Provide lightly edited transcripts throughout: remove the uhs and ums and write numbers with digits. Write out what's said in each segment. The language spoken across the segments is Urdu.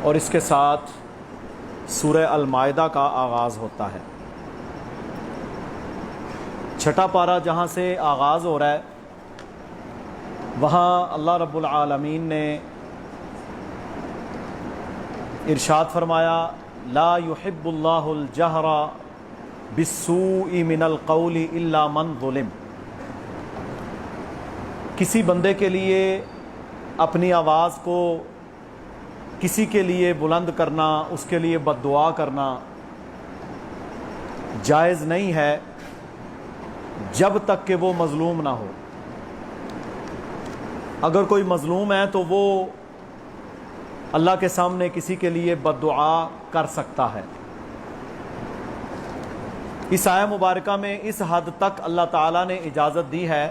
اور اس کے ساتھ سورہ المائدہ کا آغاز ہوتا ہے۔ چھٹا پارہ جہاں سے آغاز ہو رہا ہے وہاں اللہ رب العالمین نے ارشاد فرمایا لا يحب اللہ الجہر بالسوء من القول الا من ظلم۔ کسی بندے کے لیے اپنی آواز کو کسی کے لیے بلند کرنا، اس کے لیے بد دعا کرنا جائز نہیں ہے جب تک کہ وہ مظلوم نہ ہو۔ اگر کوئی مظلوم ہے تو وہ اللہ کے سامنے کسی کے لیے بد دعا کر سکتا ہے۔ اس آیہ مبارکہ میں اس حد تک اللہ تعالیٰ نے اجازت دی ہے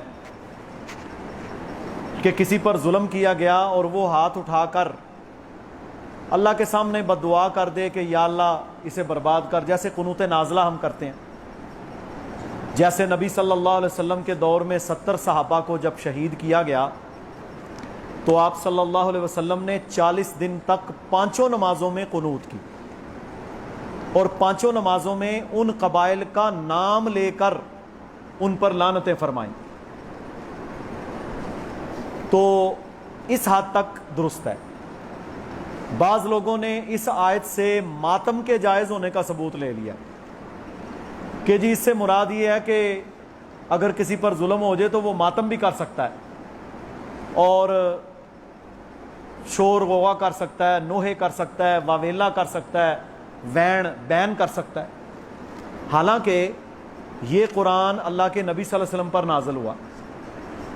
کہ کسی پر ظلم کیا گیا اور وہ ہاتھ اٹھا کر اللہ کے سامنے بد دعا کر دے کہ یا اللہ اسے برباد کر، جیسے قنوت نازلہ ہم کرتے ہیں۔ جیسے نبی صلی اللہ علیہ وسلم کے دور میں 70 صحابہ کو جب شہید کیا گیا تو آپ صلی اللہ علیہ وسلم نے 40 دن تک 5 نمازوں میں قنوت کی، اور 5 نمازوں میں ان قبائل کا نام لے کر ان پر لعنتیں فرمائیں۔ تو اس حد تک درست ہے۔ بعض لوگوں نے اس آیت سے ماتم کے جائز ہونے کا ثبوت لے لیا کہ جی اس سے مراد یہ ہے کہ اگر کسی پر ظلم ہو جائے تو وہ ماتم بھی کر سکتا ہے اور شور غوغا کر سکتا ہے، نوحے کر سکتا ہے، واویلا کر سکتا ہے، بین کر سکتا ہے۔ حالانکہ یہ قرآن اللہ کے نبی صلی اللہ علیہ وسلم پر نازل ہوا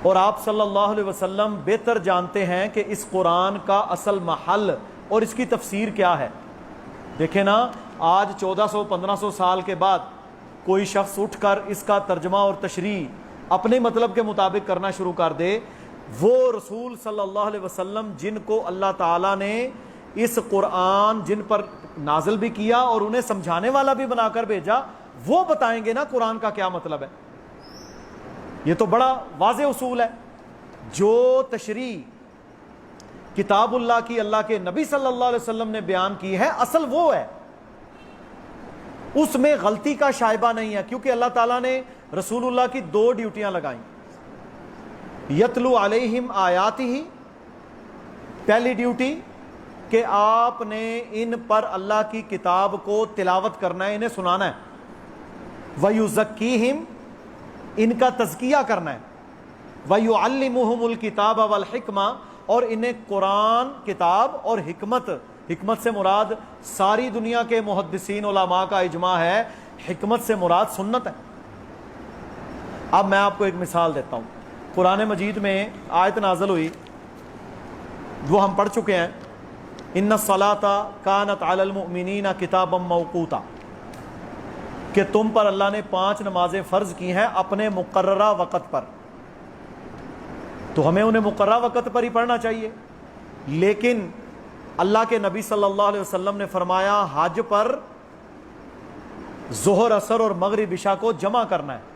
اور آپ صلی اللہ علیہ وسلم بہتر جانتے ہیں کہ اس قرآن کا اصل محل اور اس کی تفسیر کیا ہے۔ دیکھیں نا، آج 1400-1500 سال کے بعد کوئی شخص اٹھ کر اس کا ترجمہ اور تشریح اپنے مطلب کے مطابق کرنا شروع کر دے، وہ رسول صلی اللہ علیہ وسلم جن کو اللہ تعالیٰ نے اس قرآن جن پر نازل بھی کیا اور انہیں سمجھانے والا بھی بنا کر بھیجا، وہ بتائیں گے نا قرآن کا کیا مطلب ہے۔ یہ تو بڑا واضح اصول ہے۔ جو تشریح کتاب اللہ کی اللہ کے نبی صلی اللہ علیہ وسلم نے بیان کی ہے اصل وہ ہے، اس میں غلطی کا شائبہ نہیں ہے، کیونکہ اللہ تعالیٰ نے رسول اللہ کی 2 ڈیوٹیاں لگائیں۔ یتلو علیہم آیاتہ، پہلی ڈیوٹی کہ آپ نے ان پر اللہ کی کتاب کو تلاوت کرنا ہے، انہیں سنانا ہے۔ وَيُزَكِّيهِمْ، ان کا تزکیہ کرنا ہے۔ وَيُعَلِّمُهُمُ الْكِتَابَ وَالْحِكْمَةَ، اور انہیں قرآن، کتاب اور حکمت سے مراد ساری دنیا کے محدثین علماء کا اجماع ہے، حکمت سے مراد سنت ہے۔ اب میں آپ کو ایک مثال دیتا ہوں۔ قرآن مجید میں آیت نازل ہوئی، وہ ہم پڑھ چکے ہیں، ان الصلاۃ کانت علی المؤمنین کتابا موقوتا، کہ تم پر اللہ نے 5 نمازیں فرض کی ہیں اپنے مقررہ وقت پر، تو ہمیں انہیں مقررہ وقت پر ہی پڑھنا چاہیے۔ لیکن اللہ کے نبی صلی اللہ علیہ وسلم نے فرمایا حج پر ظہر، عصر اور مغرب عشاء کو جمع کرنا ہے۔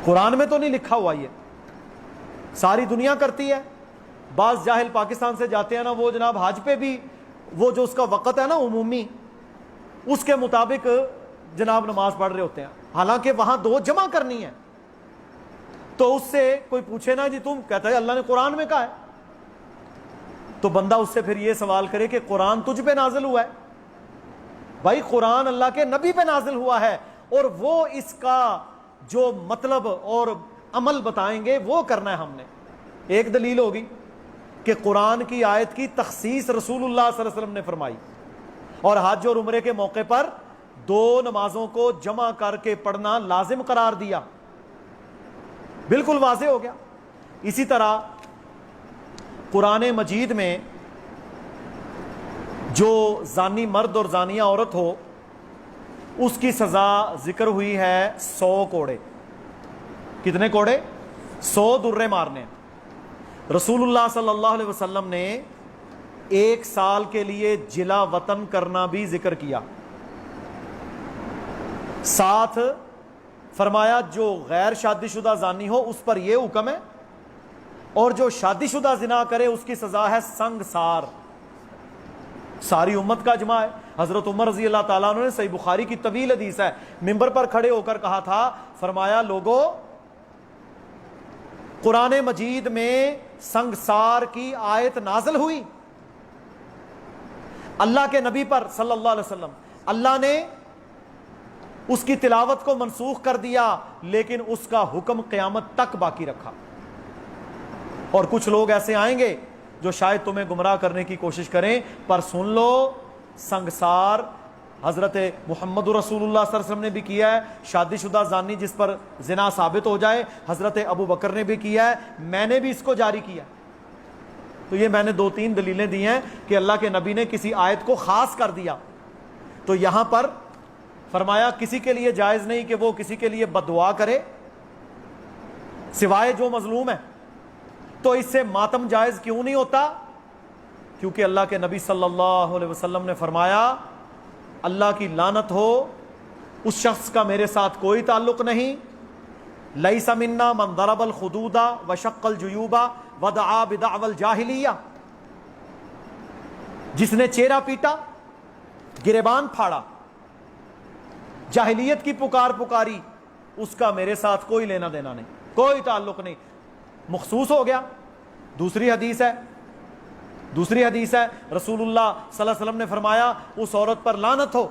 قرآن میں تو نہیں لکھا ہوا، یہ ساری دنیا کرتی ہے۔ بعض جاہل پاکستان سے جاتے ہیں نا، وہ جناب حج پہ بھی وہ جو اس کا وقت ہے نا عمومی، اس کے مطابق جناب نماز پڑھ رہے ہوتے ہیں، حالانکہ وہاں 2 جمع کرنی ہے۔ تو اس سے کوئی پوچھے نا جی تم، کہتا ہے اللہ نے قرآن میں کہا ہے، تو بندہ اس سے پھر یہ سوال کرے کہ قرآن تجھ پہ نازل ہوا ہے؟ بھائی قرآن اللہ کے نبی پہ نازل ہوا ہے، اور وہ اس کا جو مطلب اور عمل بتائیں گے وہ کرنا ہے ہم نے۔ ایک دلیل ہوگی کہ قرآن کی آیت کی تخصیص رسول اللہ صلی اللہ علیہ وسلم نے فرمائی، اور حج اور عمرے کے موقع پر 2 نمازوں کو جمع کر کے پڑھنا لازم قرار دیا، بالکل واضح ہو گیا۔ اسی طرح قرآن مجید میں جو زانی مرد اور زانیہ عورت ہو اس کی سزا ذکر ہوئی ہے 100 کوڑے۔ کتنے کوڑے؟ 100 درے مارنے۔ رسول اللہ صلی اللہ علیہ وسلم نے 1 سال کے لیے جلا وطن کرنا بھی ذکر کیا، ساتھ فرمایا جو غیر شادی شدہ زانی ہو اس پر یہ حکم ہے، اور جو شادی شدہ زنا کرے اس کی سزا ہے سنگسار، ساری امت کا اجماع ہے. حضرت عمر رضی اللہ تعالیٰ عنہ نے صحیح بخاری کی طویل حدیث ہے, منبر پر کھڑے ہو کر کہا تھا, فرمایا لوگو قرآن مجید میں سنگسار کی آیت نازل ہوئی, اللہ کے نبی پر صلی اللہ علیہ وسلم, اللہ نے اس کی تلاوت کو منسوخ کر دیا لیکن اس کا حکم قیامت تک باقی رکھا. اور کچھ لوگ ایسے آئیں گے جو شاید تمہیں گمراہ کرنے کی کوشش کریں, پر سن لو سنگسار حضرت محمد رسول اللہ صلی اللہ علیہ وسلم نے بھی کیا ہے, شادی شدہ زانی جس پر زنا ثابت ہو جائے حضرت ابو بکر نے بھی کیا ہے, میں نے بھی اس کو جاری کیا. تو یہ میں نے 2-3 دلیلیں دی ہیں کہ اللہ کے نبی نے کسی آیت کو خاص کر دیا. تو یہاں پر فرمایا کسی کے لیے جائز نہیں کہ وہ کسی کے لیے بد دعا کرے سوائے جو مظلوم ہے. تو اس سے ماتم جائز کیوں نہیں ہوتا؟ کیونکہ اللہ کے نبی صلی اللہ علیہ وسلم نے فرمایا اللہ کی لعنت ہو اس شخص کا میرے ساتھ کوئی تعلق نہیں. لیس منا من ضرب الخدود وشق الجیوب ودعا بدعوى الجاہلیہ, جس نے چہرہ پیٹا, گریبان پھاڑا, جاہلیت کی پکار پکاری, اس کا میرے ساتھ کوئی لینا دینا نہیں, کوئی تعلق نہیں, مخصوص ہو گیا. دوسری حدیث ہے رسول اللہ صلی اللہ علیہ وسلم نے فرمایا اس عورت پر لعنت ہو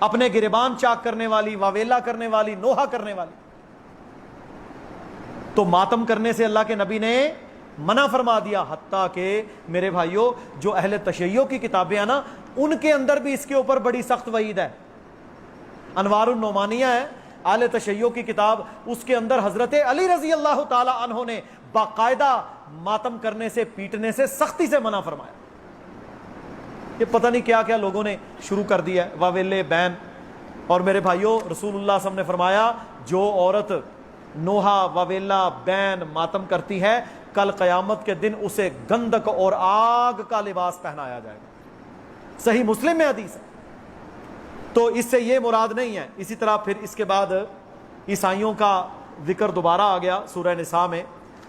اپنے گریبان چاک کرنے والی, واویلا کرنے والی, نوحہ کرنے والی. تو ماتم کرنے سے اللہ کے نبی نے منع فرما دیا. حتیٰ کہ میرے بھائیوں جو اہل تشیع کی کتابیں ہیں نا, ان کے اندر بھی اس کے اوپر بڑی سخت وعید ہے. انوار النعمانیہ ہے اہل تشیع کی کتاب, اس کے اندر حضرت علی رضی اللہ تعالی عنہ نے باقاعدہ ماتم کرنے سے, پیٹنے سے سختی سے منع فرمایا. یہ پتہ نہیں کیا کیا لوگوں نے شروع کر دیا ہے, واویلے, بین. اور میرے بھائیوں رسول اللہ صلی اللہ علیہ وسلم نے فرمایا جو عورت نوحہ, واویلا, بین, ماتم کرتی ہے کل قیامت کے دن اسے گندک اور آگ کا لباس پہنایا جائے گا. صحیح مسلم میں حدیث ہے. تو اس سے یہ مراد نہیں ہے. اسی طرح پھر اس کے بعد عیسائیوں کا ذکر دوبارہ آ گیا سورہ نساء میں.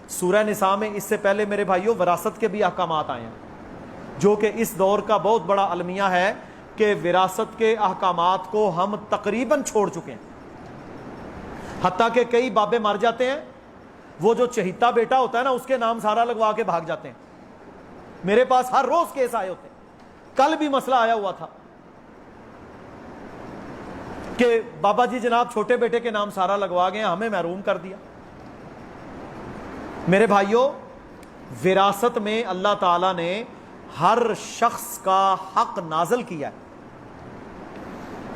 سورہ نساء میں اس سے پہلے میرے بھائیوں وراثت کے بھی احکامات آئے ہیں جو کہ اس دور کا بہت بڑا المیہ ہے کہ وراثت کے احکامات کو ہم تقریباً چھوڑ چکے ہیں. حتیٰ کہ کئی بابے مر جاتے ہیں, وہ جو چہیتا بیٹا ہوتا ہے نا اس کے نام سارا لگوا کے بھاگ جاتے ہیں. میرے پاس ہر روز کیس آئے ہوتے ہیں. کل بھی مسئلہ آیا ہوا تھا کہ بابا جی جناب چھوٹے بیٹے کے نام سارا لگوا گئے, ہمیں محروم کر دیا. میرے بھائیوں وراثت میں اللہ تعالیٰ نے ہر شخص کا حق نازل کیا ہے.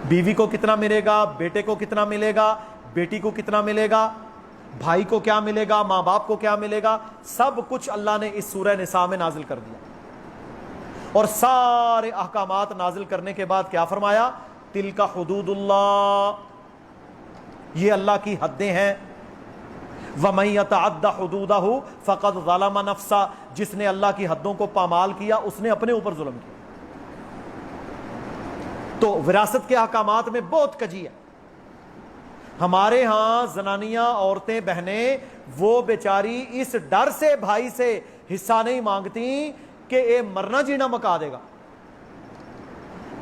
بیوی کو کتنا ملے گا, بیٹے کو کتنا ملے گا, بیٹی کو کتنا ملے گا, بھائی کو کیا ملے گا, ماں باپ کو کیا ملے گا, سب کچھ اللہ نے اس سورہ نساء میں نازل کر دیا. اور سارے احکامات نازل کرنے کے بعد کیا فرمایا؟ تلک حدود اللہ, یہ اللہ کی حدیں ہیں. وَمَن يَتَعَدَّ حُدُودَهُ فَقَدْ ظَلَمَ نَفْسَهُ, جس نے اللہ کی حدوں کو پامال کیا اس نے اپنے اوپر ظلم کیا. تو وراثت کے احکامات میں بہت کجی ہے. ہمارے ہاں زنانیاں, عورتیں, بہنیں وہ بیچاری اس ڈر سے بھائی سے حصہ نہیں مانگتی کہ اے مرنا جینا مکا دے گا.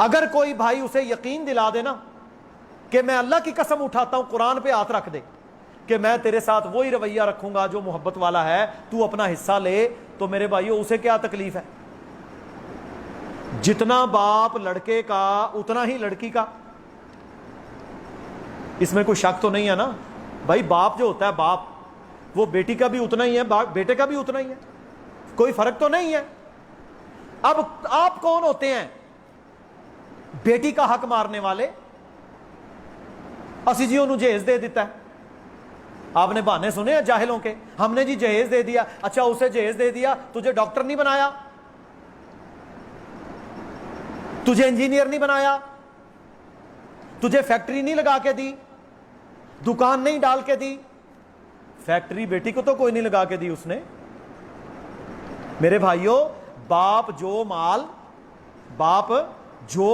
اگر کوئی بھائی اسے یقین دلا دے نا کہ میں اللہ کی قسم اٹھاتا ہوں, قرآن پہ ہاتھ رکھ دے کہ میں تیرے ساتھ وہی رویہ رکھوں گا جو محبت والا ہے, تو اپنا حصہ لے, تو میرے بھائیو اسے کیا تکلیف ہے؟ جتنا باپ لڑکے کا اتنا ہی لڑکی کا. اس میں کوئی شک تو نہیں ہے نا بھائی. باپ جو ہوتا ہے باپ, وہ بیٹی کا بھی اتنا ہی ہے, بیٹے کا بھی اتنا ہی ہے, کوئی فرق تو نہیں ہے. اب آپ کون ہوتے ہیں بیٹی کا حق مارنے والے؟ اسی جی انہوں جہیز دے دیتا ہے. آپ نے بہانے سنے ہیں جاہلوں کے, ہم نے جی جہیز دے دیا. اچھا اسے جہیز دے دیا, تجھے ڈاکٹر نہیں بنایا, تجھے انجینئر نہیں بنایا, تجھے فیکٹری نہیں لگا کے دی, دکان نہیں ڈال کے دی. فیکٹری بیٹی کو تو کوئی نہیں لگا کے دی اس نے. میرے بھائیوں باپ جو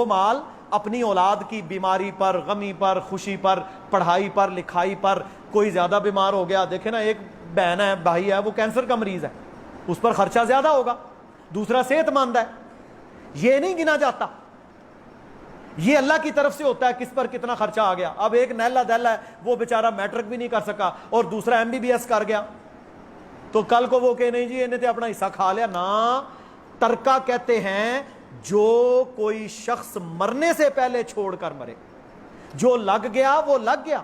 مال اپنی اولاد کی بیماری پر, غمی پر, خوشی پر, پڑھائی پر, لکھائی پر, کوئی زیادہ بیمار ہو گیا, دیکھیں نا ایک بہن ہے, بھائی ہے, وہ کینسر کا مریض ہے, اس پر خرچہ زیادہ ہوگا. دوسرا صحت مند ہے, یہ نہیں گنا جاتا. یہ اللہ کی طرف سے ہوتا ہے کس پر کتنا خرچہ آ گیا. اب ایک نیلا دہلا ہے, وہ بیچارہ میٹرک بھی نہیں کر سکا اور دوسرا MBBS کر گیا, تو کل کو وہ کہ نہیں جی انہیں تو اپنا حصہ کھا لیا. نہ, ترکہ کہتے ہیں جو کوئی شخص مرنے سے پہلے چھوڑ کر مرے, جو لگ گیا وہ لگ گیا.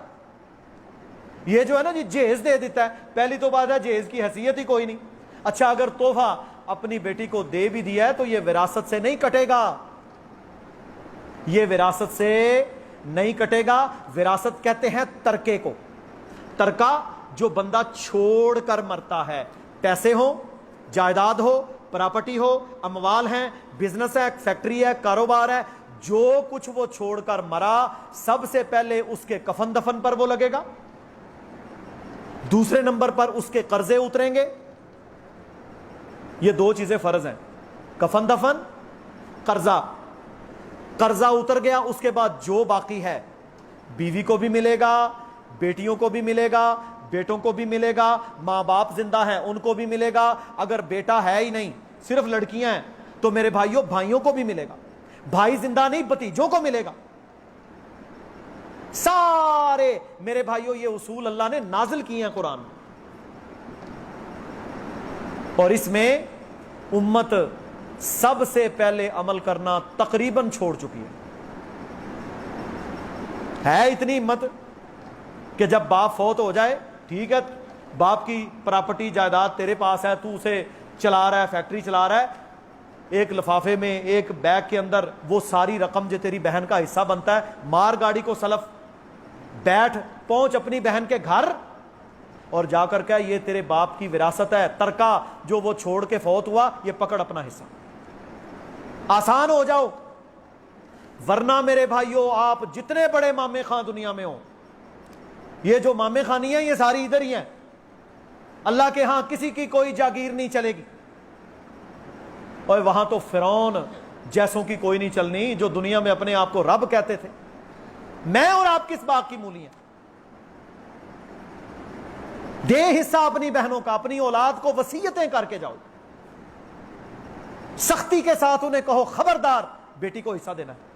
یہ جو ہے نا جی جہیز دے دیتا ہے, پہلی تو بات ہے جہیز کی حیثیت ہی کوئی نہیں. اچھا اگر تحفہ اپنی بیٹی کو دے بھی دیا ہے تو یہ وراثت سے نہیں کٹے گا, یہ وراثت سے نہیں کٹے گا. وراثت کہتے ہیں ترکے کو. ترکہ جو بندہ چھوڑ کر مرتا ہے, پیسے ہو, جائیداد ہو, پراپرٹی ہو, اموال ہیں, بزنس ہے, فیکٹری ہے, کاروبار ہے, جو کچھ وہ چھوڑ کر مرا سب سے پہلے اس کے کفن دفن پر وہ لگے گا, دوسرے نمبر پر اس کے قرضے اتریں گے. یہ دو چیزیں فرض ہیں, کفن دفن, قرضہ. قرضہ اتر گیا, اس کے بعد جو باقی ہے بیوی کو بھی ملے گا, بیٹیوں کو بھی ملے گا, بیٹوں کو بھی ملے گا, ماں باپ زندہ ہیں ان کو بھی ملے گا. اگر بیٹا ہے ہی نہیں صرف لڑکیاں ہیں تو میرے بھائیوں کو بھی ملے گا. بھائی زندہ نہیں بھتیجوں کو ملے گا. سارے میرے بھائیوں یہ اصول اللہ نے نازل کیے ہیں قرآن میں, اور اس میں امت سب سے پہلے عمل کرنا تقریباً چھوڑ چکی ہے اتنی ہمت کہ جب باپ فوت ہو جائے, ٹھیک ہے باپ کی پراپرٹی جائیداد تیرے پاس ہے, تو اسے چلا رہا ہے, فیکٹری چلا رہا ہے, ایک لفافے میں ایک بیگ کے اندر وہ ساری رقم جو تیری بہن کا حصہ بنتا ہے, مار گاڑی کو سلف, بیٹھ پہنچ اپنی بہن کے گھر اور جا کر کے یہ تیرے باپ کی وراثت ہے, ترکہ جو وہ چھوڑ کے فوت ہوا, یہ پکڑ اپنا حصہ. آسان ہو جاؤ. ورنہ میرے بھائیوں آپ جتنے بڑے مامے خان دنیا میں ہوں, یہ جو مامے خانی ہیں یہ ساری ادھر ہی ہیں. اللہ کے ہاں کسی کی کوئی جاگیر نہیں چلے گی, اور وہاں تو فرعون جیسوں کی کوئی نہیں چلنی جو دنیا میں اپنے آپ کو رب کہتے تھے. میں اور آپ کس باغ کی مولی ہیں؟ دے حصہ اپنی بہنوں کا, اپنی اولاد کو وصیتیں کر کے جاؤ, سختی کے ساتھ انہیں کہو خبردار بیٹی کو حصہ دینا ہے.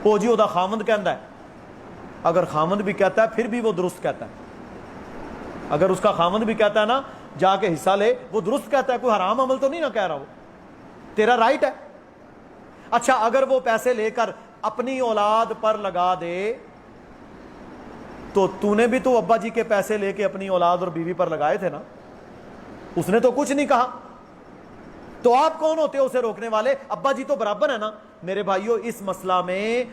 او جی دا خامند کہندا ہے, اگر خامند بھی کہتا ہے پھر بھی وہ درست کہتا ہے. اگر اس کا خامند بھی کہتا ہے نا جا کے حصہ لے, وہ درست کہتا ہے, کوئی حرام عمل تو نہیں نہ کہہ رہا, وہ تیرا رائٹ ہے. اچھا اگر وہ پیسے لے کر اپنی اولاد پر لگا دے تو نے بھی تو ابا جی کے پیسے لے کے اپنی اولاد اور بیوی پر لگائے تھے نا, اس نے تو کچھ نہیں کہا, تو آپ کون ہوتے ہو اسے روکنے والے؟ ابا جی تو برابر ہے نا. میرے بھائیوں اس مسئلہ میں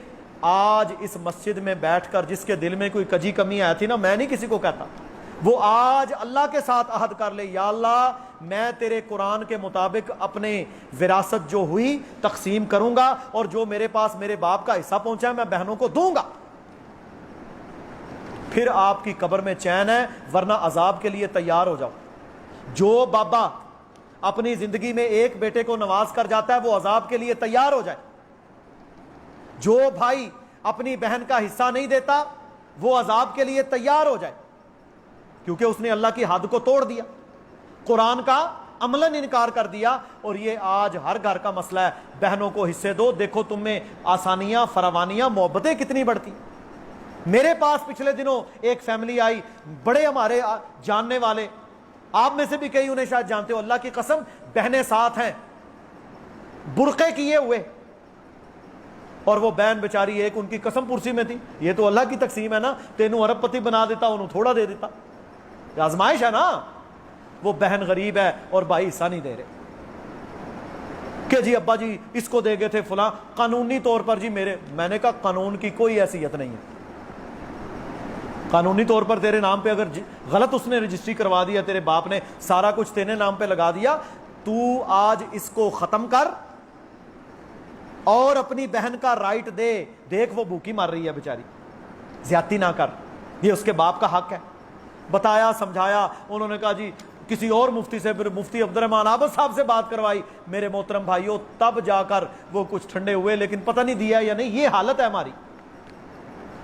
آج اس مسجد میں بیٹھ کر جس کے دل میں کوئی کجی کمی آئی تھی نا, میں نہیں کسی کو کہتا, وہ آج اللہ کے ساتھ عہد کر لے, یا اللہ میں تیرے قرآن کے مطابق اپنے وراثت جو ہوئی تقسیم کروں گا, اور جو میرے پاس میرے باپ کا حصہ پہنچا ہے میں بہنوں کو دوں گا. پھر آپ کی قبر میں چین ہے, ورنہ عذاب کے لیے تیار ہو جاؤ. جو بابا اپنی زندگی میں ایک بیٹے کو نواز کر جاتا ہے وہ عذاب کے لیے تیار ہو جائے. جو بھائی اپنی بہن کا حصہ نہیں دیتا وہ عذاب کے لیے تیار ہو جائے, کیونکہ اس نے اللہ کی حد کو توڑ دیا, قرآن کا عملاً انکار کر دیا. اور یہ آج ہر گھر کا مسئلہ ہے, بہنوں کو حصے دو, دیکھو تم میں آسانیاں, فراوانیاں, محبتیں کتنی بڑھتی. میرے پاس پچھلے دنوں ایک فیملی آئی, بڑے ہمارے جاننے والے, آپ میں سے بھی کئی انہیں شاید جانتے ہو, اللہ کی قسم بہنیں ساتھ ہیں, برقعے کیے ہوئے, اور وہ بہن بیچاری ایک ان کی قسم پرسی میں تھی. یہ تو اللہ کی تقسیم ہے نا, تینوں ارب پتی بنا دیتا, انہوں تھوڑا دے دیتا, آزمائش ہے نا. وہ بہن غریب ہے اور بھائی حصہ نہیں دے رہے کہ جی ابا جی اس کو دے گئے تھے فلاں, قانونی طور پر جی میں نے کہا قانون کی کوئی حیثیت نہیں ہے. قانونی طور پر تیرے نام پہ اگر غلط اس نے رجسٹری کروا دیا, تیرے باپ نے سارا کچھ تیرے نام پہ لگا دیا, تو آج اس کو ختم کر اور اپنی بہن کا رائٹ دے. دیکھ وہ بھوکی مار رہی ہے بیچاری, زیادتی نہ کر, یہ اس کے باپ کا حق ہے. بتایا, سمجھایا, انہوں نے کہا جی کسی اور مفتی سے, پھر مفتی عبد الرحمان عابد صاحب سے بات کروائی. میرے محترم بھائیوں تب جا کر وہ کچھ ٹھنڈے ہوئے, لیکن پتہ نہیں دیا یا نہیں. یہ حالت ہے ہماری,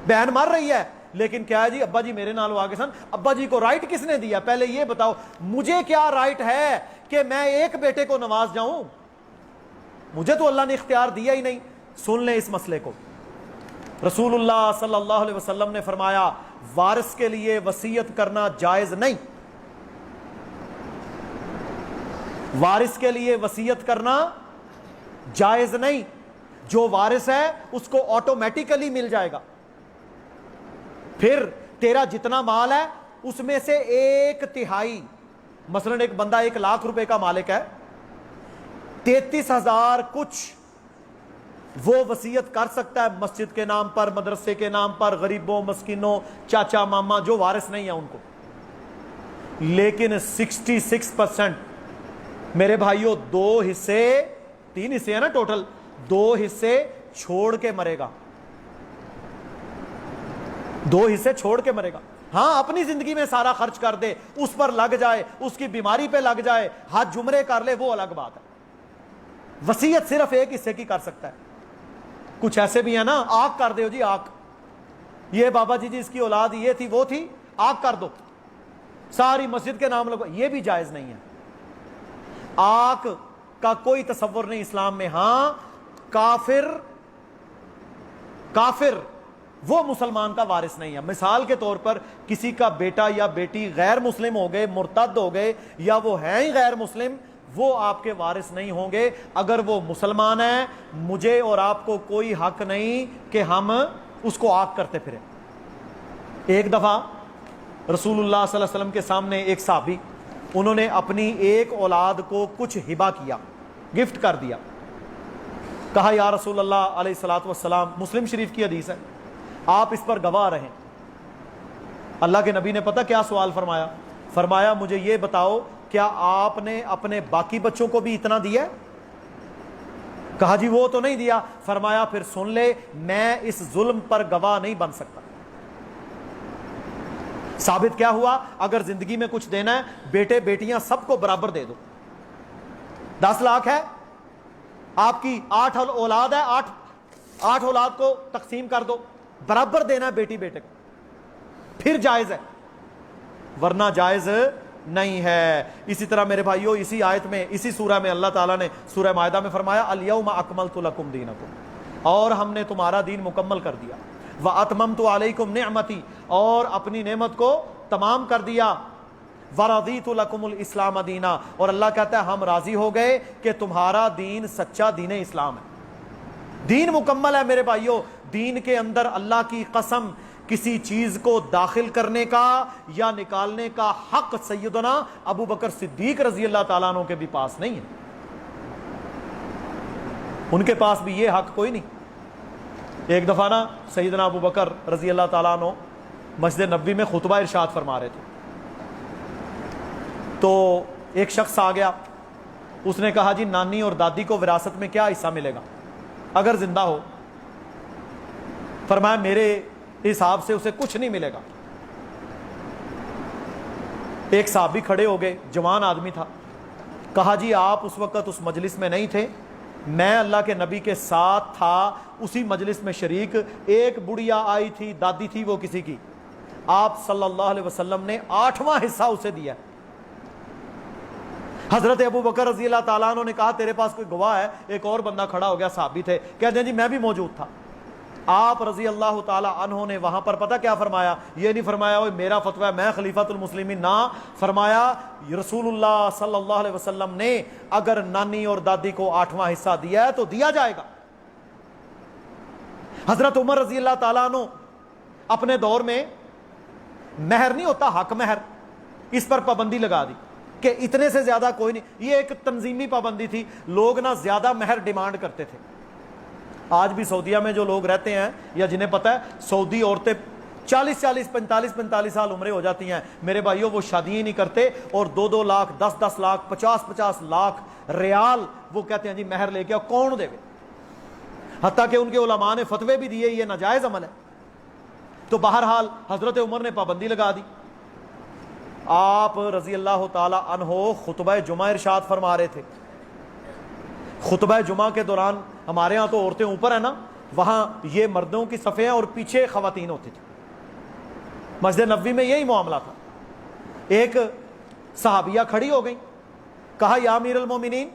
بہن مر رہی ہے لیکن کیا ہے جی ابا جی میرے نال آگے سن. ابا جی کو رائٹ کس نے دیا؟ پہلے یہ بتاؤ, مجھے کیا رائٹ ہے کہ میں ایک بیٹے کو نواز جاؤں؟ مجھے تو اللہ نے اختیار دیا ہی نہیں. سن لیں اس مسئلے کو. رسول اللہ صلی اللہ علیہ وسلم نے فرمایا وارث کے لیے وصیت کرنا جائز نہیں. وارث کے لیے وصیت کرنا جائز نہیں. جو وارث ہے اس کو آٹومیٹیکلی مل جائے گا. پھر تیرا جتنا مال ہے اس میں سے 1/3, مثلا ایک بندہ 1,00,000 روپے کا مالک ہے, 33,000 کچھ وہ وصیت کر سکتا ہے مسجد کے نام پر, مدرسے کے نام پر, غریبوں, مسکینوں, چاچا ماما جو وارث نہیں ہیں ان کو. لیکن 66% میرے بھائیوں 2 حصے, 3 حصے ہیں نا ٹوٹل, 2 حصے چھوڑ کے مرے گا. 2 حصے چھوڑ کے مرے گا. ہاں اپنی زندگی میں سارا خرچ کر دے, اس پر لگ جائے, اس کی بیماری پہ لگ جائے, حج عمرے کر لے, وہ الگ بات ہے. وصیت صرف 1 حصے کی کر سکتا ہے. کچھ ایسے بھی ہیں نا, آگ کر دو جی, آگ, یہ بابا جی اس کی اولاد یہ تھی وہ تھی, آگ کر دو, ساری مسجد کے نام لگو, یہ بھی جائز نہیں ہے. آگ کا کوئی تصور نہیں اسلام میں. ہاں کافر وہ مسلمان کا وارث نہیں ہے. مثال کے طور پر کسی کا بیٹا یا بیٹی غیر مسلم ہو گئے, مرتد ہو گئے, یا وہ ہیں ہی غیر مسلم, وہ آپ کے وارث نہیں ہوں گے. اگر وہ مسلمان ہیں, مجھے اور آپ کو کوئی حق نہیں کہ ہم اس کو آگ کرتے پھریں. ایک دفعہ رسول اللہ صلی اللہ علیہ وسلم کے سامنے ایک صحابی, انہوں نے اپنی ایک اولاد کو کچھ ہبہ کیا, گفٹ کر دیا. کہا یا رسول اللہ علیہ الصلوۃ والسلام, مسلم شریف کی حدیث ہے, آپ اس پر گواہ رہیں. اللہ کے نبی نے پتہ کیا سوال فرمایا؟ فرمایا مجھے یہ بتاؤ کیا آپ نے اپنے باقی بچوں کو بھی اتنا دیا ہے؟ کہا جی وہ تو نہیں دیا. فرمایا پھر سن لے, میں اس ظلم پر گواہ نہیں بن سکتا. ثابت کیا ہوا؟ اگر زندگی میں کچھ دینا ہے, بیٹے بیٹیاں سب کو برابر دے دو. 10 لاکھ ہے آپ کی, 8 اولاد ہے, 8 اولاد کو تقسیم کر دو, برابر دینا ہے بیٹی بیٹے کو, پھر جائز ہے, ورنہ جائز نہیں ہے. اسی طرح میرے بھائیوں اسی آیت میں, اسی سورہ میں اللہ تعالیٰ نے سورہ مائدہ میں فرمایا الیوم اکملت لکم دینکم, اور ہم نے تمہارا دین مکمل کر دیا. واتممت علیکم نعمتی, اور اپنی نعمت کو تمام کر دیا. ورضیت لکم الاسلام دینا, اور اللہ کہتا ہے ہم راضی ہو گئے کہ تمہارا دین سچا دین اسلام ہے. دین مکمل ہے میرے بھائیوں. دین کے اندر اللہ کی قسم کسی چیز کو داخل کرنے کا یا نکالنے کا حق سیدنا ابو بکر صدیق رضی اللہ تعالیٰ عنہ کے بھی پاس نہیں ہے. ان کے پاس بھی یہ حق کوئی نہیں. ایک دفعہ نا سیدنا ابو بکر رضی اللہ تعالیٰ عنہ مسجد نبوی میں خطبہ ارشاد فرما رہے تھے, تو ایک شخص آ گیا, اس نے کہا جی نانی اور دادی کو وراثت میں کیا حصہ ملے گا اگر زندہ ہو؟ فرمایا میرے حساب سے اسے کچھ نہیں ملے گا. ایک صحابی کھڑے ہو گئے, جوان آدمی تھا, کہا جی آپ اس وقت اس مجلس میں نہیں تھے, میں اللہ کے نبی کے ساتھ تھا, اسی مجلس میں شریک. ایک بڑھیا آئی تھی, دادی تھی وہ کسی کی, آپ صلی اللہ علیہ وسلم نے 8واں حصہ اسے دیا. حضرت ابو بکر رضی اللہ تعالیٰ عنہ نے کہا تیرے پاس کوئی گواہ ہے؟ ایک اور بندہ کھڑا ہو گیا, صحابی تھے, کہتے ہیں جی میں بھی موجود تھا. آپ رضی اللہ تعالیٰ عنہ نے وہاں پر پتہ کیا فرمایا؟ یہ نہیں فرمایا وہ میرا فتویٰ ہے میں خلیفۃ المسلمین, نہ, فرمایا رسول اللہ صلی اللہ علیہ وسلم نے اگر نانی اور دادی کو 8واں حصہ دیا ہے تو دیا جائے گا. حضرت عمر رضی اللہ تعالیٰ عنہ اپنے دور میں مہر نہیں ہوتا, حق مہر, اس پر پابندی لگا دی کہ اتنے سے زیادہ کوئی نہیں. یہ ایک تنظیمی پابندی تھی, لوگ نہ زیادہ مہر ڈیمانڈ کرتے تھے. آج بھی سعودیہ میں جو لوگ رہتے ہیں یا جنہیں پتہ ہے, سعودی عورتیں 40 45 سال عمریں ہو جاتی ہیں میرے بھائیوں, وہ شادیاں نہیں کرتے, اور 2 لاکھ 10 لاکھ 50 لاکھ ریال وہ کہتے ہیں جی مہر لے کے, اور کون دے گا؟ حتیٰ کہ ان کے علماء نے فتوے بھی دیے یہ ناجائز عمل ہے. تو بہرحال حضرت عمر نے پابندی لگا دی. آپ رضی اللہ تعالی عنہ خطبہ جمعہ ارشاد فرما رہے تھے. خطبہ جمعہ کے دوران ہمارے ہاں تو عورتیں اوپر ہیں نا, وہاں یہ مردوں کی صفیں اور پیچھے خواتین ہوتی تھی. مسجد نبوی میں یہی معاملہ تھا. ایک صحابیہ کھڑی ہو گئی, کہا یا امیر المومنین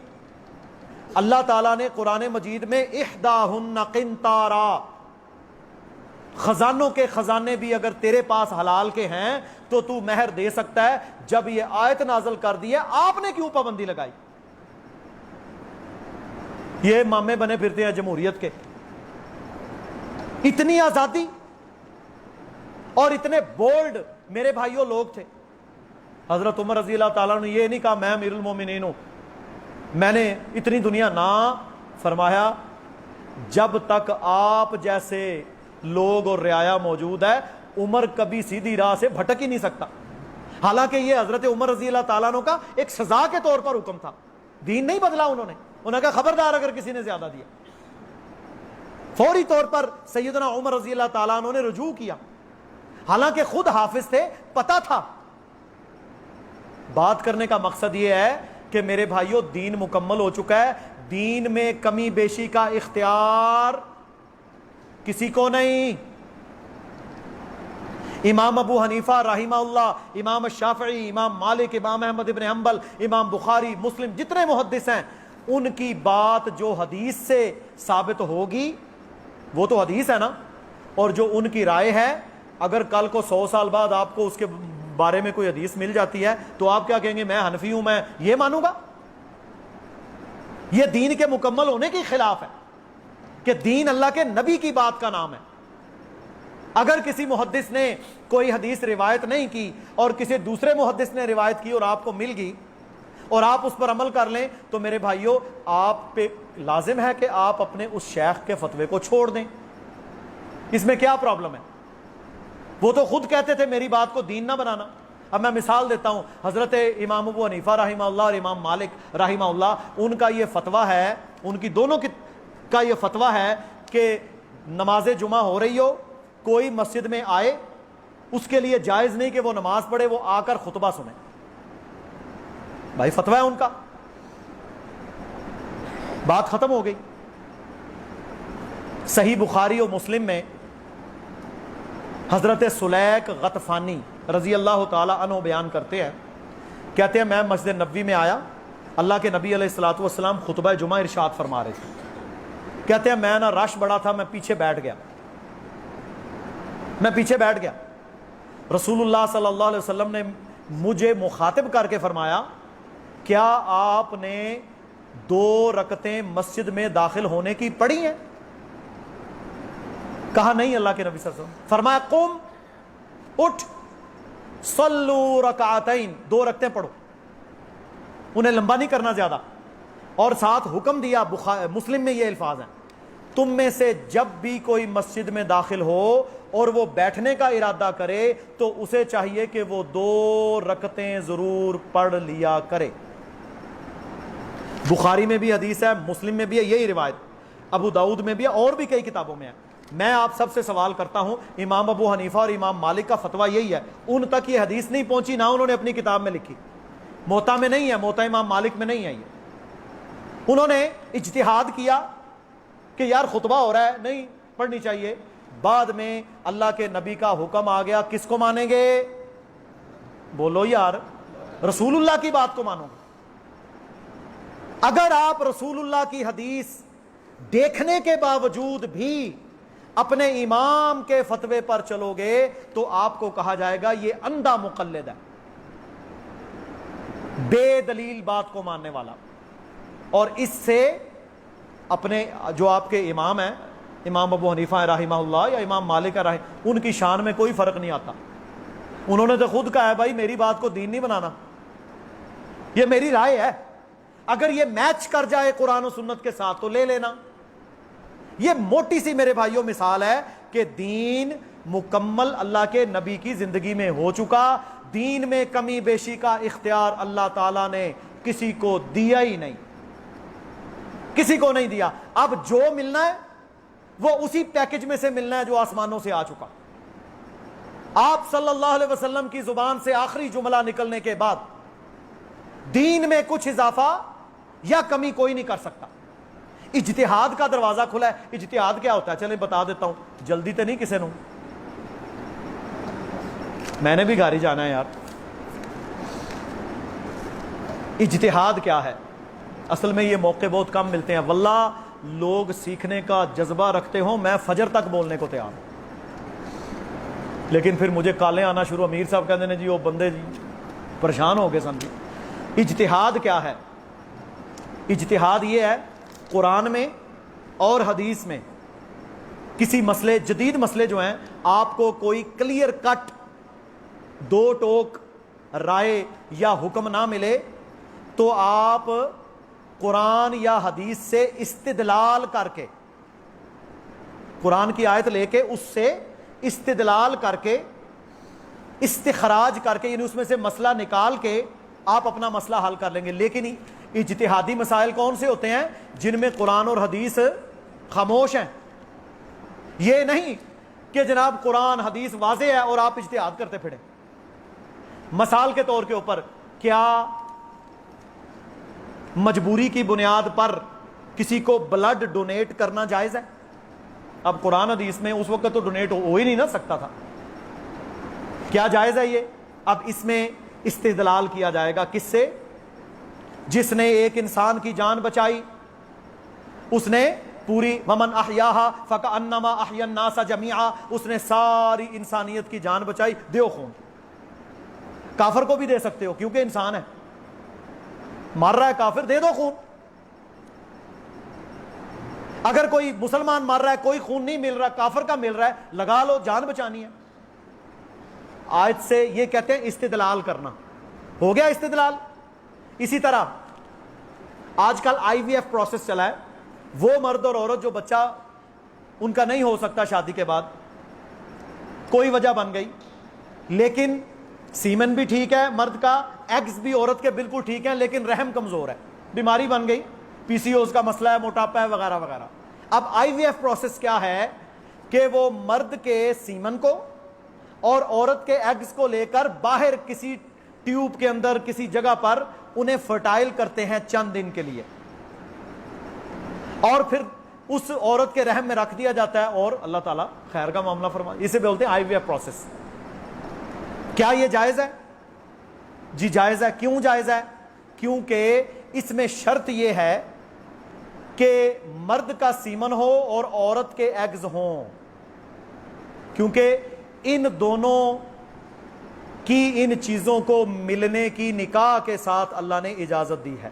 اللہ تعالیٰ نے قرآن مجید میں احداہن قنطارا، خزانوں کے خزانے بھی اگر تیرے پاس حلال کے ہیں تو تو مہر دے سکتا ہے۔ جب یہ آیت نازل کر دی ہے آپ نے کیوں پابندی لگائی؟ یہ مامے بنے پھرتے ہیں جمہوریت کے، اتنی آزادی اور اتنے بولڈ میرے بھائیوں لوگ تھے۔ حضرت عمر رضی اللہ تعالیٰ نے یہ نہیں کہا میں امیر المومنین ہوں، میں نے اتنی دنیا نہ، فرمایا جب تک آپ جیسے لوگ اور رعایا موجود ہے عمر کبھی سیدھی راہ سے بھٹک ہی نہیں سکتا۔ حالانکہ یہ حضرت عمر رضی اللہ تعالیٰ عنہ کا ایک سزا کے طور پر حکم تھا، دین نہیں بدلا انہوں نے کہا خبردار اگر کسی نے زیادہ دیا۔ فوری طور پر سیدنا عمر رضی اللہ تعالیٰ عنہ نے رجوع کیا، حالانکہ خود حافظ تھے، پتہ تھا۔ بات کرنے کا مقصد یہ ہے کہ میرے بھائیوں دین مکمل ہو چکا ہے، دین میں کمی بیشی کا اختیار کسی کو نہیں۔ امام ابو حنیفہ رحمہ اللہ، امام الشافعی، امام مالک، امام احمد ابن حنبل، امام بخاری، مسلم، جتنے محدث ہیں ان کی بات جو حدیث سے ثابت ہوگی وہ تو حدیث ہے نا، اور جو ان کی رائے ہے، اگر کل کو 100 سال بعد آپ کو اس کے بارے میں کوئی حدیث مل جاتی ہے تو آپ کیا کہیں گے؟ میں حنفی ہوں، میں یہ مانوں گا؟ یہ دین کے مکمل ہونے کے خلاف ہے کہ دین اللہ کے نبی کی بات کا نام ہے۔ اگر کسی محدث نے کوئی حدیث روایت نہیں کی اور کسی دوسرے محدث نے روایت کی اور آپ کو مل گئی اور آپ اس پر عمل کر لیں تو میرے بھائیوں آپ پہ لازم ہے کہ آپ اپنے اس شیخ کے فتوے کو چھوڑ دیں۔ اس میں کیا پرابلم ہے؟ وہ تو خود کہتے تھے میری بات کو دین نہ بنانا۔ اب میں مثال دیتا ہوں، حضرت امام ابو حنیفہ رحمہ اللہ اور امام مالک رحمہ اللہ، ان کا یہ فتویٰ ہے، ان کی دونوں کا یہ فتویٰ ہے کہ نماز جمعہ ہو رہی ہو، کوئی مسجد میں آئے، اس کے لیے جائز نہیں کہ وہ نماز پڑھے، وہ آ کر خطبہ سنے۔ بھائی فتویٰ ہے ان کا، بات ختم ہو گئی۔ صحیح بخاری و مسلم میں حضرت سلیق غطفانی رضی اللہ تعالی عنہ بیان کرتے ہیں، کہتے ہیں میں مسجد نبوی میں آیا، اللہ کے نبی علیہ الصلوۃ والسلام خطبہ جمعہ ارشاد فرما رہے تھے۔ کہتے ہیں میں نا رش بڑا تھا، میں پیچھے بیٹھ گیا، رسول اللہ صلی اللہ علیہ وسلم نے مجھے مخاطب کر کے فرمایا کیا آپ نے 2 رکعتیں مسجد میں داخل ہونے کی پڑھی ہیں؟ کہا نہیں اللہ کے نبی صلی اللہ علیہ وسلم۔ فرمایا قم، اٹھ، صلو رکعتین، 2 رکعتیں پڑھو، انہیں لمبا نہیں کرنا زیادہ، اور ساتھ حکم دیا، مسلم میں یہ الفاظ ہیں، تم میں سے جب بھی کوئی مسجد میں داخل ہو اور وہ بیٹھنے کا ارادہ کرے تو اسے چاہیے کہ وہ 2 رکعتیں ضرور پڑھ لیا کرے۔ بخاری میں بھی حدیث ہے، مسلم میں بھی ہے یہی روایت، ابو داؤد میں بھی ہے، اور بھی کئی کتابوں میں ہے۔ میں آپ سب سے سوال کرتا ہوں، امام ابو حنیفہ اور امام مالک کا فتویٰ یہی ہے، ان تک یہ حدیث نہیں پہنچی، نہ انہوں نے اپنی کتاب میں لکھی، موطا میں نہیں ہے، موطا امام مالک میں نہیں ہے یہ۔ انہوں نے اجتہاد کیا کہ یار خطبہ ہو رہا ہے، نہیں پڑھنی چاہیے، بعد میں اللہ کے نبی کا حکم آ گیا، کس کو مانیں گے؟ بولو یار، رسول اللہ کی بات کو مانو گے۔ اگر آپ رسول اللہ کی حدیث دیکھنے کے باوجود بھی اپنے امام کے فتوے پر چلو گے تو آپ کو کہا جائے گا یہ اندھا مقلد ہے، بے دلیل بات کو ماننے والا، اور اس سے اپنے جو آپ کے امام ہیں، امام ابو حنیفہ رحمہ اللہ یا امام مالک رحمہ، ان کی شان میں کوئی فرق نہیں آتا۔ انہوں نے تو خود کہا ہے بھائی میری بات کو دین نہیں بنانا، یہ میری رائے ہے، اگر یہ میچ کر جائے قرآن و سنت کے ساتھ تو لے لینا۔ یہ موٹی سی میرے بھائیوں مثال ہے کہ دین مکمل اللہ کے نبی کی زندگی میں ہو چکا، دین میں کمی بیشی کا اختیار اللہ تعالیٰ نے کسی کو دیا ہی نہیں، کسی کو نہیں دیا۔ اب جو ملنا ہے وہ اسی پیکج میں سے ملنا ہے جو آسمانوں سے آ چکا۔ آپ صلی اللہ علیہ وسلم کی زبان سے آخری جملہ نکلنے کے بعد دین میں کچھ اضافہ یا کمی کوئی نہیں کر سکتا۔ اجتہاد کا دروازہ کھلا ہے۔ اجتہاد کیا ہوتا ہے چلیں بتا دیتا ہوں، جلدی تو نہیں کسی نے، میں نے بھی گاڑی جانا ہے یار۔ اجتہاد کیا ہے؟ اصل میں یہ موقع بہت کم ملتے ہیں، واللہ لوگ سیکھنے کا جذبہ رکھتے ہوں میں فجر تک بولنے کو تیار ہوں، لیکن پھر مجھے کالیں آنا شروع، امیر صاحب کہتے ہیں جی وہ بندے جی پریشان ہو گئے سن جی۔ اجتہاد کیا ہے؟ اجتہاد یہ ہے قرآن میں اور حدیث میں کسی مسئلے، جدید مسئلے جو ہیں، آپ کو کوئی کلیئر کٹ دو ٹوک رائے یا حکم نہ ملے تو آپ قرآن یا حدیث سے استدلال کر کے، قرآن کی آیت لے کے اس سے استدلال کر کے، استخراج کر کے، یعنی اس میں سے مسئلہ نکال کے آپ اپنا مسئلہ حل کر لیں گے۔ لیکن اجتہادی مسائل کون سے ہوتے ہیں؟ جن میں قرآن اور حدیث خاموش ہیں۔ یہ نہیں کہ جناب قرآن حدیث واضح ہے اور آپ اجتہاد کرتے پھریں۔ مثال کے طور کے اوپر، کیا مجبوری کی بنیاد پر کسی کو بلڈ ڈونیٹ کرنا جائز ہے؟ اب قرآن حدیث میں اس وقت تو ڈونیٹ ہو ہی نہیں نہ سکتا تھا، کیا جائز ہے یہ؟ اب اس میں استدلال کیا جائے گا کس سے؟ جس نے ایک انسان کی جان بچائی، اس نے پوری ومن احیاہا فکأنما احیا الناس جمیعا، اس نے ساری انسانیت کی جان بچائی، دیو خون۔ کافر کو بھی دے سکتے ہو کیونکہ انسان ہے، مر رہا ہے کافر، دے دو خون۔ اگر کوئی مسلمان مر رہا ہے، کوئی خون نہیں مل رہا، کافر کا مل رہا ہے، لگا لو، جان بچانی ہے۔ آیت سے یہ کہتے ہیں استدلال کرنا، ہو گیا استدلال۔ اسی طرح آج کل آئی وی ایف پروسیس چلا ہے، وہ مرد اور عورت جو بچہ ان کا نہیں ہو سکتا شادی کے بعد، کوئی وجہ بن گئی، لیکن سیمن بھی ٹھیک ہے مرد کا، ایگز بھی عورت کے بالکل ٹھیک ہیں، لیکن رحم کمزور ہے، بیماری بن گئی، پی سی اوز کا مسئلہ ہے، موٹاپا ہے، وغیرہ وغیرہ۔ اب آئی وی ایف پروسیس کیا ہے کہ وہ مرد کے سیمن کو اور عورت کے ایگز کو لے کر باہر کسی ٹیوب کے اندر کسی جگہ پر انہیں فرٹائل کرتے ہیں چند دن کے لیے، اور پھر اس عورت کے رحم میں رکھ دیا جاتا ہے، اور اللہ تعالیٰ خیر کا معاملہ فرمائے۔ اسے بولتے ہیں آئی وی ایف پروسیس۔ کیا یہ جائز ہے؟ جی جائز ہے۔ کیوں جائز ہے؟ کیونکہ اس میں شرط یہ ہے کہ مرد کا سیمن ہو اور عورت کے ایگز ہوں، کیونکہ ان دونوں کی ان چیزوں کو ملنے کی نکاح کے ساتھ اللہ نے اجازت دی ہے۔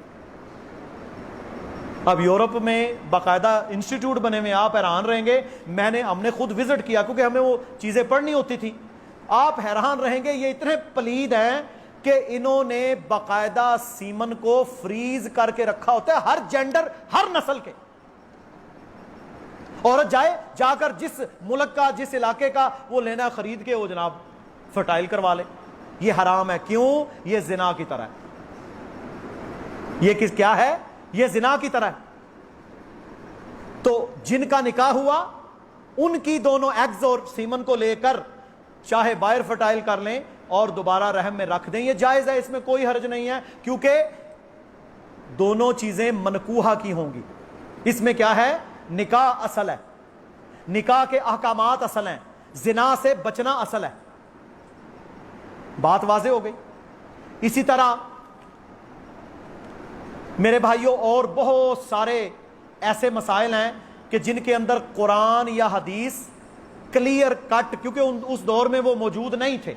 اب یورپ میں باقاعدہ انسٹیٹیوٹ بنے ہوئے، آپ حیران رہیں گے، ہم نے خود وزٹ کیا کیونکہ ہمیں وہ چیزیں پڑھنی ہوتی تھی، آپ حیران رہیں گے یہ اتنے پلید ہیں کہ انہوں نے باقاعدہ سیمن کو فریز کر کے رکھا ہوتا ہے، ہر جینڈر، ہر نسل کے۔ عورت جا کر جس ملک کا، جس علاقے کا وہ لینا خرید کے وہ جناب فرٹائل کروا لے۔ یہ حرام ہے۔ کیوں؟ یہ زنا کی طرح ہے۔ یہ کیا ہے؟ یہ زنا کی طرح ہے۔ تو جن کا نکاح ہوا ان کی دونوں ایگز اور سیمن کو لے کر چاہے باہر فرٹائل کر لیں اور دوبارہ رحم میں رکھ دیں، یہ جائز ہے، اس میں کوئی حرج نہیں ہے، کیونکہ دونوں چیزیں منکوحہ کی ہوں گی۔ اس میں کیا ہے؟ نکاح اصل ہے، نکاح کے احکامات اصل ہیں، زنا سے بچنا اصل ہے۔ بات واضح ہو گئی۔ اسی طرح میرے بھائیوں اور بہت سارے ایسے مسائل ہیں کہ جن کے اندر قرآن یا حدیث کلیئر کٹ، کیونکہ اس دور میں وہ موجود نہیں تھے،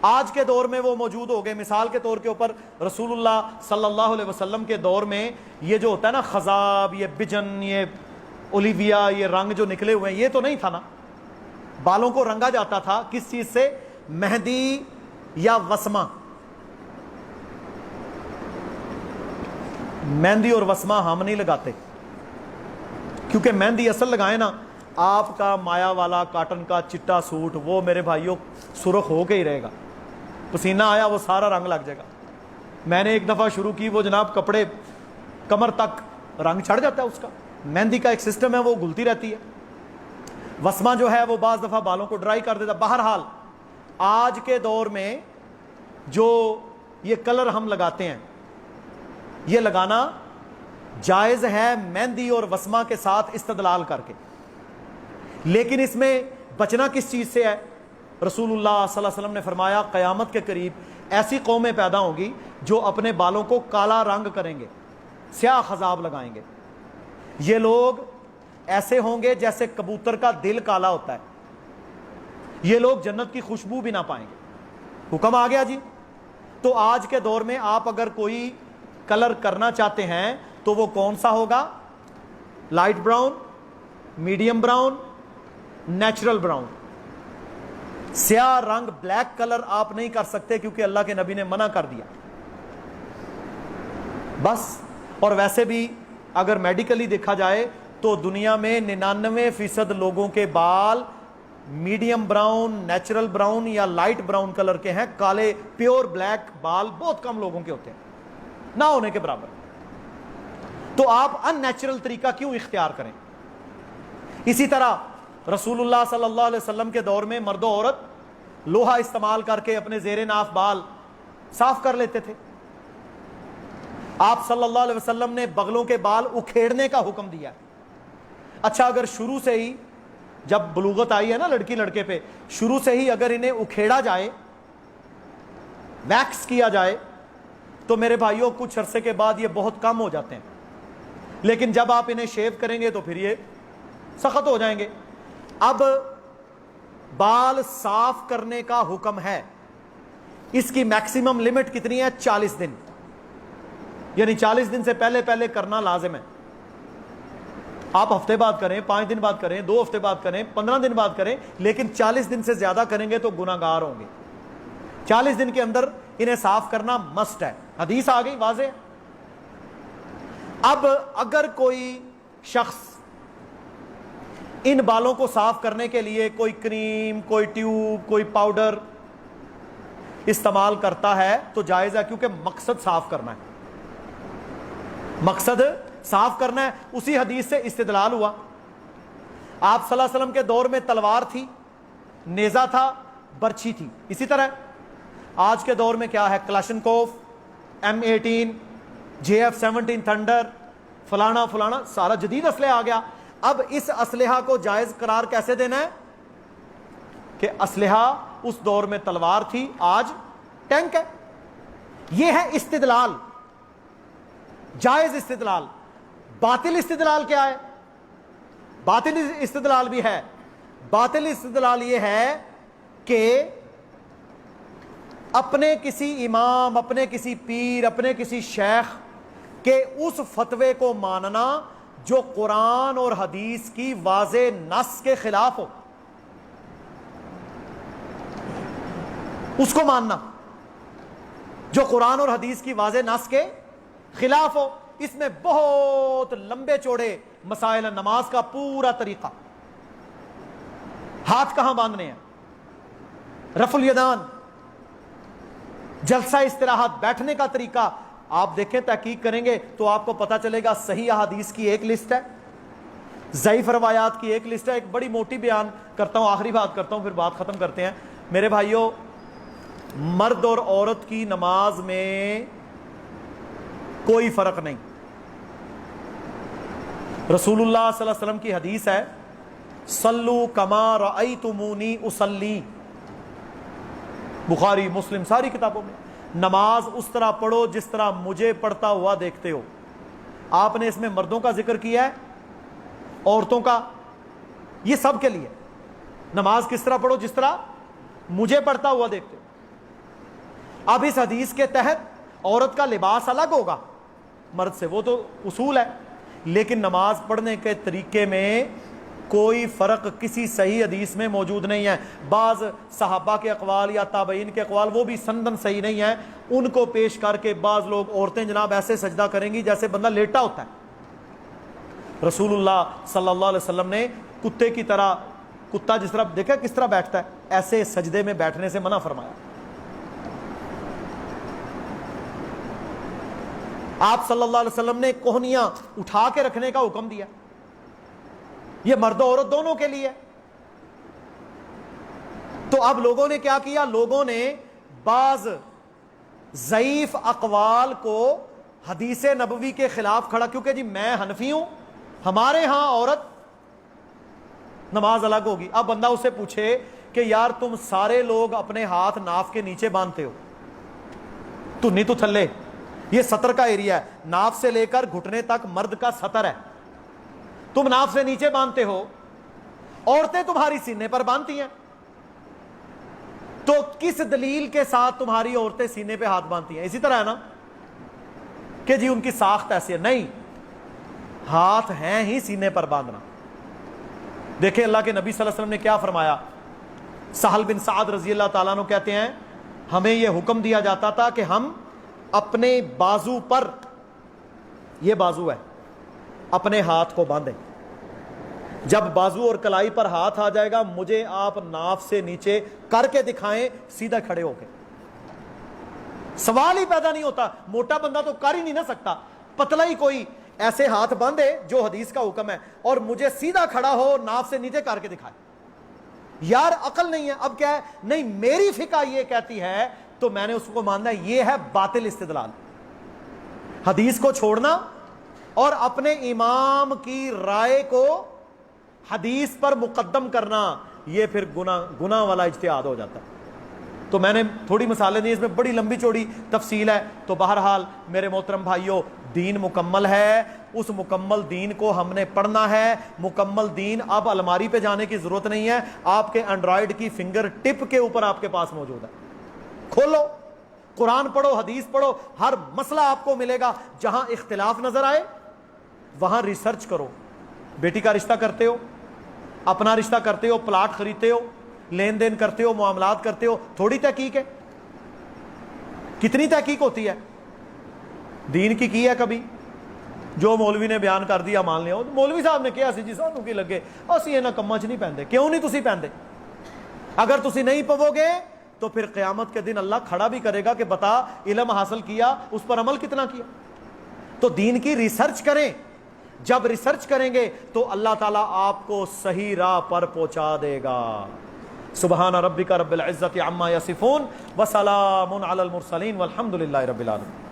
آج کے دور میں وہ موجود ہو گئے۔ مثال کے طور کے اوپر رسول اللہ صلی اللہ علیہ وسلم کے دور میں یہ جو ہوتا ہے نا خضاب، یہ بجن، یہ اولیویا، یہ رنگ جو نکلے ہوئے ہیں، یہ تو نہیں تھا نا۔ بالوں کو رنگا جاتا تھا کس چیز سے؟ مہندی یا وسمہ۔ مہندی اور وسمہ ہم نہیں لگاتے، کیونکہ مہندی اصل لگائیں نا، آپ کا مایا والا کاٹن کا چٹا سوٹ وہ میرے بھائیوں سرخ ہو کے ہی رہے گا، پسینہ آیا وہ سارا رنگ لگ جائے گا۔ میں نے ایک دفعہ شروع کی، وہ جناب کپڑے کمر تک رنگ چڑھ جاتا ہے اس کا۔ مہندی کا ایک سسٹم ہے، وہ گلتی رہتی ہے۔ وسمہ جو ہے وہ بعض دفعہ بالوں کو ڈرائی کر دیتا۔ بہرحال آج کے دور میں جو یہ کلر ہم لگاتے ہیں، یہ لگانا جائز ہے مہندی اور وسمہ کے ساتھ استدلال کر کے، لیکن اس میں بچنا کس چیز سے ہے؟ رسول اللہ صلی اللہ علیہ وسلم نے فرمایا قیامت کے قریب ایسی قومیں پیدا ہوں گی جو اپنے بالوں کو کالا رنگ کریں گے۔ سیاہ خضاب لگائیں گے. یہ لوگ ایسے ہوں گے جیسے کبوتر کا دل کالا ہوتا ہے. یہ لوگ جنت کی خوشبو بھی نہ پائیں گے. حکم آ گیا جی. تو آج کے دور میں آپ اگر کوئی کلر کرنا چاہتے ہیں تو وہ کون سا ہوگا؟ Light brown, medium brown, natural brown. سیاہ رنگ بلیک کلر آپ نہیں کر سکتے کیونکہ اللہ کے نبی نے منع کر دیا بس. اور ویسے بھی اگر میڈیکلی دیکھا جائے تو دنیا میں 99% لوگوں کے بال میڈیم براؤن، نیچرل براؤن یا لائٹ براؤن کلر کے ہیں. کالے پیور بلیک بال بہت کم لوگوں کے ہوتے ہیں، نہ ہونے کے برابر. تو آپ ان نیچرل طریقہ کیوں اختیار کریں؟ اسی طرح رسول اللہ صلی اللہ علیہ وسلم کے دور میں مرد و عورت لوہا استعمال کر کے اپنے زیر ناف بال صاف کر لیتے تھے. آپ صلی اللہ علیہ وسلم نے بغلوں کے بال اکھیڑنے کا حکم دیا. اچھا اگر شروع سے ہی جب بلوغت آئی ہے نا لڑکی لڑکے پہ، شروع سے ہی اگر انہیں اکھیڑا جائے، ویکس کیا جائے تو میرے بھائیوں کچھ عرصے کے بعد یہ بہت کم ہو جاتے ہیں. لیکن جب آپ انہیں شیو کریں گے تو پھر یہ سخت ہو جائیں گے. اب بال صاف کرنے کا حکم ہے. اس کی میکسیمم لمٹ کتنی ہے؟ 40 دن. یعنی 40 دن سے پہلے پہلے کرنا لازم ہے. آپ ہفتے بعد کریں، 5 دن بعد کریں، 2 ہفتے بعد کریں، 15 دن بعد کریں، لیکن 40 دن سے زیادہ کریں گے تو گناہ گار ہوں گے. 40 دن کے اندر انہیں صاف کرنا مسٹ ہے. حدیث آ گئی واضح. اب اگر کوئی شخص ان بالوں کو صاف کرنے کے لیے کوئی کریم، کوئی ٹیوب، کوئی پاؤڈر استعمال کرتا ہے تو جائز ہے، کیونکہ مقصد صاف کرنا ہے. مقصد صاف کرنا ہے. اسی حدیث سے استدلال ہوا. آپ صلی اللہ علیہ وسلم کے دور میں تلوار تھی، نیزہ تھا، برچھی تھی. اسی طرح آج کے دور میں کیا ہے؟ کلاشنکوف، M18، JF-17 تھنڈر، فلانا فلانا سارا جدید اسلحہ آ گیا. اب اس اسلحہ کو جائز قرار کیسے دینا ہے کہ اسلحہ اس دور میں تلوار تھی، آج ٹینک ہے. یہ ہے استدلال، جائز استدلال. باطل استدلال کیا ہے؟ باطل استدلال بھی ہے. باطل استدلال یہ ہے کہ اپنے کسی امام، اپنے کسی پیر، اپنے کسی شیخ کے اس فتوے کو ماننا جو قرآن اور حدیث کی واضح نص کے خلاف ہو، اس کو ماننا جو قرآن اور حدیث کی واضح نص کے خلاف ہو. اس میں بہت لمبے چوڑے مسائل ہیں. نماز کا پورا طریقہ، ہاتھ کہاں باندھنے ہیں، رفع الیدان، جلسہ استراحت، بیٹھنے کا طریقہ. آپ دیکھیں، تحقیق کریں گے تو آپ کو پتہ چلے گا صحیح احادیث کی ایک لسٹ ہے، ضعیف روایات کی ایک لسٹ ہے. ایک بڑی موٹی بیان کرتا ہوں، آخری بات کرتا ہوں، پھر بات ختم کرتے ہیں. میرے بھائیوں، مرد اور عورت کی نماز میں کوئی فرق نہیں. رسول اللہ صلی اللہ علیہ وسلم کی حدیث ہے، صلو کما رأیتمونی اصلی. بخاری، مسلم، ساری کتابوں میں نماز اس طرح پڑھو جس طرح مجھے پڑھتا ہوا دیکھتے ہو. آپ نے اس میں مردوں کا ذکر کیا ہے، عورتوں کا، یہ سب کے لیے. نماز کس طرح پڑھو؟ جس طرح مجھے پڑھتا ہوا دیکھتے ہو. اب اس حدیث کے تحت عورت کا لباس الگ ہوگا مرد سے، وہ تو اصول ہے، لیکن نماز پڑھنے کے طریقے میں کوئی فرق کسی صحیح حدیث میں موجود نہیں ہے. بعض صحابہ کے اقوال یا تابعین کے اقوال وہ بھی سندن صحیح نہیں ہیں، ان کو پیش کر کے بعض لوگ، عورتیں جناب ایسے سجدہ کریں گی جیسے بندہ لیٹا ہوتا ہے. رسول اللہ صلی اللہ علیہ وسلم نے کتے کی طرح، کتا جس طرح دیکھا کس طرح بیٹھتا ہے، ایسے سجدے میں بیٹھنے سے منع فرمایا. آپ صلی اللہ علیہ وسلم نے کوہنیاں اٹھا کے رکھنے کا حکم دیا. یہ مرد و عورت دونوں کے لیے. تو اب لوگوں نے کیا کیا؟ لوگوں نے بعض ضعیف اقوال کو حدیث نبوی کے خلاف کھڑا، کیونکہ جی میں حنفی ہوں، ہمارے ہاں عورت نماز الگ ہوگی. اب بندہ اسے پوچھے کہ یار تم سارے لوگ اپنے ہاتھ ناف کے نیچے باندھتے ہو، تو نہیں تو تھلے، یہ سطر کا ایریا ہے، ناف سے لے کر گھٹنے تک مرد کا سطر ہے، تم ناف سے نیچے باندھتے ہو، عورتیں تمہاری سینے پر باندھتی ہیں، تو کس دلیل کے ساتھ تمہاری عورتیں سینے پہ ہاتھ باندھتی ہیں؟ اسی طرح ہے نا کہ جی ان کی ساخت ایسی ہے، نہیں، ہاتھ ہیں ہی سینے پر باندھنا۔ دیکھیں اللہ کے نبی صلی اللہ علیہ وسلم نے کیا فرمایا، سہل بن سعد رضی اللہ تعالیٰ عنہ کہتے ہیں ہمیں یہ حکم دیا جاتا تھا کہ ہم اپنے بازو پر، یہ بازو ہے، اپنے ہاتھ کو باندھیں، جب بازو اور کلائی پر ہاتھ آ جائے گا مجھے آپ ناف سے نیچے کر کے دکھائیں سیدھا کھڑے ہو کے۔ سوال ہی پیدا نہیں ہوتا، موٹا بندہ تو کر ہی نہیں نہ سکتا، پتلا ہی کوئی ایسے ہاتھ باندھے جو حدیث کا حکم ہے اور مجھے سیدھا کھڑا ہو ناف سے نیچے کر کے دکھائے۔ یار عقل نہیں ہے، اب کیا ہے، نہیں میری فقہ یہ کہتی ہے تو میں نے اس کو ماننا ہے، یہ ہے باطل استدلال۔ حدیث کو چھوڑنا اور اپنے امام کی رائے کو حدیث پر مقدم کرنا، یہ پھر گناہ والا اجتہاد ہو جاتا ہے۔ تو میں نے تھوڑی مثالیں دی، اس میں بڑی لمبی چوڑی تفصیل ہے، تو بہرحال میرے محترم بھائیوں دین مکمل ہے، اس مکمل دین کو ہم نے پڑھنا ہے، مکمل دین اب الماری پہ جانے کی ضرورت نہیں ہے، آپ کے اینڈرائڈ کی فنگر ٹپ کے اوپر آپ کے پاس موجود ہے، کھولو قرآن پڑھو، حدیث پڑھو، ہر مسئلہ آپ کو ملے گا، جہاں اختلاف نظر آئے وہاں ریسرچ کرو۔ بیٹی کا رشتہ کرتے ہو، اپنا رشتہ کرتے ہو، پلاٹ خریدتے ہو، لین دین کرتے ہو، معاملات کرتے ہو، تھوڑی تحقیق ہے؟ کتنی تحقیق ہوتی ہے؟ دین کی ہے کبھی؟ جو مولوی نے بیان کر دیا مان لیا، مولوی صاحب نے کیا سی جی سانوں کی لگے، اسی یہ نہ کماں چ نہیں پہنتے، کیوں نہیں تسی پہنتے؟ اگر تسی نہیں پو گے تو پھر قیامت کے دن اللہ کھڑا بھی کرے گا کہ بتا علم حاصل کیا، اس پر عمل کتنا کیا؟ تو دین کی ریسرچ کریں، جب ریسرچ کریں گے تو اللہ تعالیٰ آپ کو صحیح راہ پر پہنچا دے گا۔ سبحان ربک رب العزت عما یصفون وسلام علی المرسلین والحمد للہ رب العالمین۔